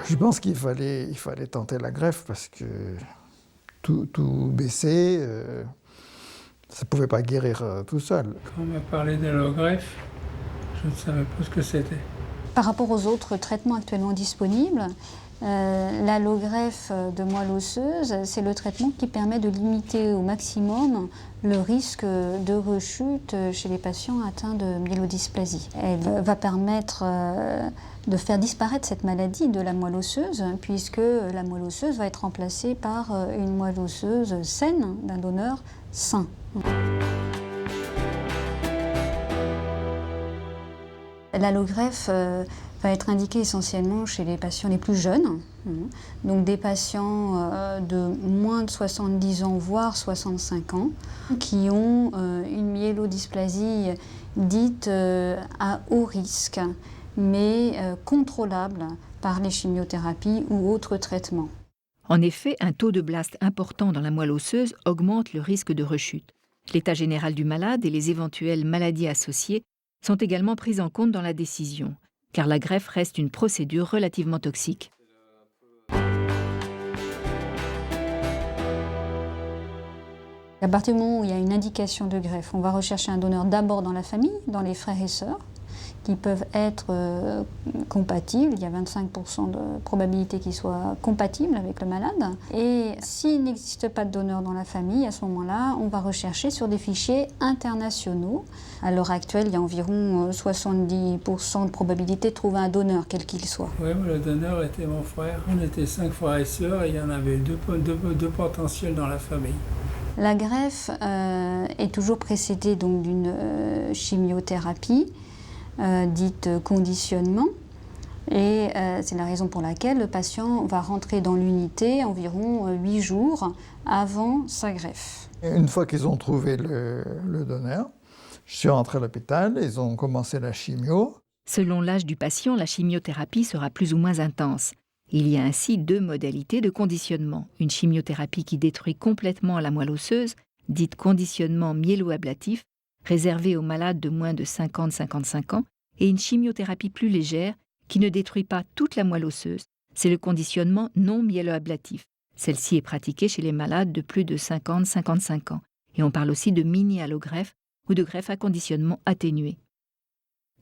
Je pense qu'il fallait tenter la greffe parce que tout baissait, ça ne pouvait pas guérir tout seul. Quand on m'a parlé d'allogreffe, je ne savais pas ce que c'était. Par rapport aux autres traitements actuellement disponibles, l'allogreffe de moelle osseuse, c'est le traitement qui permet de limiter au maximum le risque de rechute chez les patients atteints de myélodysplasie. Elle va permettre de faire disparaître cette maladie de la moelle osseuse, puisque la moelle osseuse va être remplacée par une moelle osseuse saine d'un donneur sain. L'allogreffe va être indiquée essentiellement chez les patients les plus jeunes, donc des patients de moins de 70 ans, voire 65 ans, qui ont une myélodysplasie dite à haut risque, mais contrôlable par les chimiothérapies ou autres traitements. En effet, un taux de blast important dans la moelle osseuse augmente le risque de rechute. L'état général du malade et les éventuelles maladies associées sont également prises en compte dans la décision, car la greffe reste une procédure relativement toxique. À partir du moment où il y a une indication de greffe, on va rechercher un donneur d'abord dans la famille, dans les frères et sœurs, qui peuvent être compatibles. Il y a 25% de probabilité qu'ils soient compatibles avec le malade. Et s'il n'existe pas de donneur dans la famille, à ce moment-là, on va rechercher sur des fichiers internationaux. À l'heure actuelle, il y a environ 70% de probabilité de trouver un donneur, quel qu'il soit. Oui, le donneur était mon frère. On était 5 frères et sœurs et il y en avait deux potentiels dans la famille. La greffe est toujours précédée donc d'une chimiothérapie, dite conditionnement, et c'est la raison pour laquelle le patient va rentrer dans l'unité environ 8 jours avant sa greffe. Une fois qu'ils ont trouvé le donneur, je suis rentré à l'hôpital, ils ont commencé la chimio. Selon l'âge du patient, la chimiothérapie sera plus ou moins intense. Il y a ainsi 2 modalités de conditionnement. Une chimiothérapie qui détruit complètement la moelle osseuse, dite conditionnement myéloablatif, réservée aux malades de moins de 50-55 ans, et une chimiothérapie plus légère qui ne détruit pas toute la moelle osseuse. C'est le conditionnement non myéloablatif. Celle-ci est pratiquée chez les malades de plus de 50-55 ans. Et on parle aussi de mini-allogreffe ou de greffe à conditionnement atténué.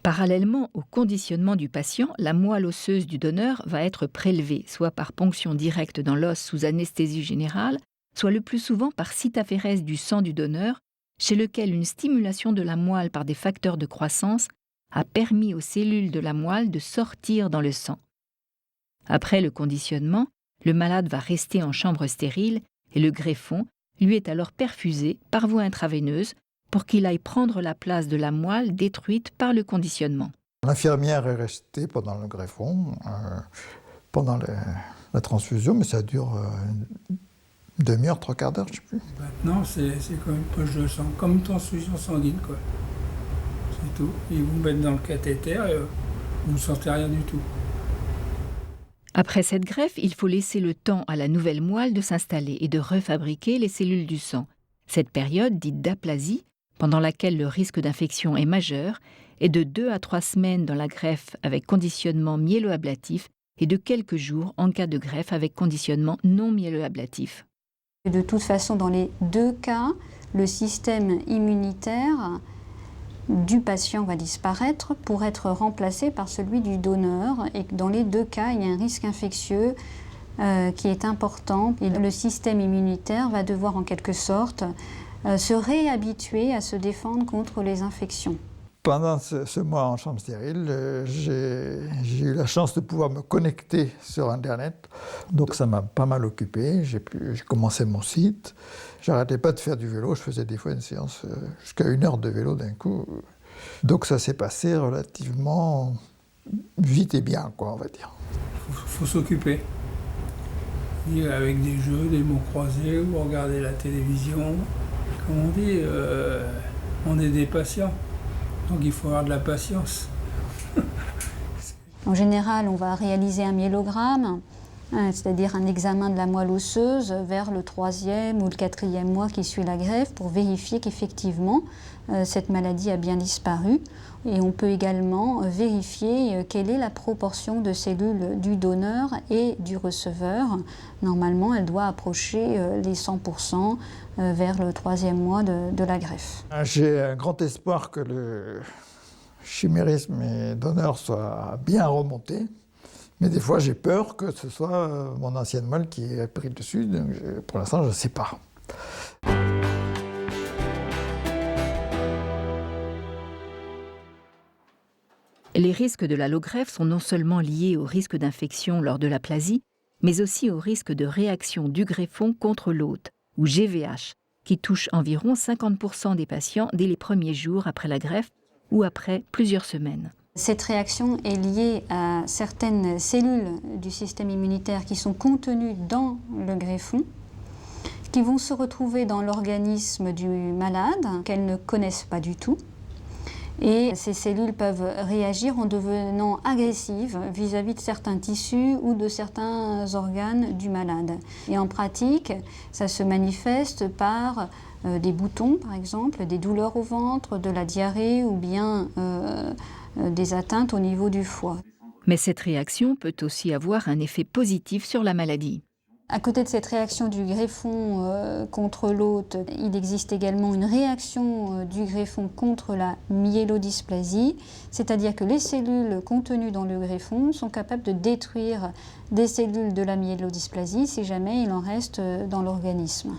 Parallèlement au conditionnement du patient, la moelle osseuse du donneur va être prélevée, soit par ponction directe dans l'os sous anesthésie générale, soit le plus souvent par cytaphérèse du sang du donneur, chez lequel une stimulation de la moelle par des facteurs de croissance a permis aux cellules de la moelle de sortir dans le sang. Après le conditionnement, le malade va rester en chambre stérile et le greffon lui est alors perfusé par voie intraveineuse pour qu'il aille prendre la place de la moelle détruite par le conditionnement. L'infirmière est restée pendant le greffon, pendant la transfusion, mais ça dure une demi-heure, 3/4 d'heure, je ne sais plus. Maintenant, c'est comme une poche de sang, comme une transfusion sanguine, quoi. C'est tout. Ils vous mettent dans le cathéter et vous ne sentez rien du tout. Après cette greffe, il faut laisser le temps à la nouvelle moelle de s'installer et de refabriquer les cellules du sang. Cette période, dite d'aplasie, pendant laquelle le risque d'infection est majeur, est de 2 à 3 semaines dans la greffe avec conditionnement myéloablatif et de quelques jours en cas de greffe avec conditionnement non myéloablatif. De toute façon, dans les 2 cas, le système immunitaire du patient va disparaître pour être remplacé par celui du donneur. Et dans les 2 cas, il y a un risque infectieux qui est important. Et le système immunitaire va devoir en quelque sorte se réhabituer à se défendre contre les infections. Pendant ce mois en chambre stérile, j'ai eu la chance de pouvoir me connecter sur Internet. Donc ça m'a pas mal occupé. J'ai commencé mon site. J'arrêtais pas de faire du vélo. Je faisais des fois une séance jusqu'à 1 heure de vélo d'un coup. Donc ça s'est passé relativement vite et bien, quoi, on va dire. Faut s'occuper. Avec des jeux, des mots croisés, ou regarder la télévision. Comme on dit, on est des patients. Donc il faut avoir de la patience. En général, on va réaliser un myélogramme. c'est-à-dire un examen de la moelle osseuse vers le 3e ou le 4e mois qui suit la greffe pour vérifier qu'effectivement cette maladie a bien disparu. Et on peut également vérifier quelle est la proportion de cellules du donneur et du receveur. Normalement, elle doit approcher les 100% vers le 3e mois de la greffe. J'ai un grand espoir que le chimérisme et donneur soient bien remontés. Mais des fois, j'ai peur que ce soit mon ancienne moelle qui ait pris le dessus. Donc pour l'instant, je ne sais pas. Les risques de l'allogreffe sont non seulement liés au risque d'infection lors de l'aplasie, mais aussi au risque de réaction du greffon contre l'hôte, ou GVH, qui touche environ 50% des patients dès les premiers jours après la greffe ou après plusieurs semaines. Cette réaction est liée à certaines cellules du système immunitaire qui sont contenues dans le greffon, qui vont se retrouver dans l'organisme du malade, qu'elles ne connaissent pas du tout. Et ces cellules peuvent réagir en devenant agressives vis-à-vis de certains tissus ou de certains organes du malade. Et en pratique, ça se manifeste par des boutons, par exemple, des douleurs au ventre, de la diarrhée ou bien des atteintes au niveau du foie. Mais cette réaction peut aussi avoir un effet positif sur la maladie. À côté de cette réaction du greffon contre l'hôte, il existe également une réaction du greffon contre la myélodysplasie, c'est-à-dire que les cellules contenues dans le greffon sont capables de détruire des cellules de la myélodysplasie si jamais il en reste dans l'organisme.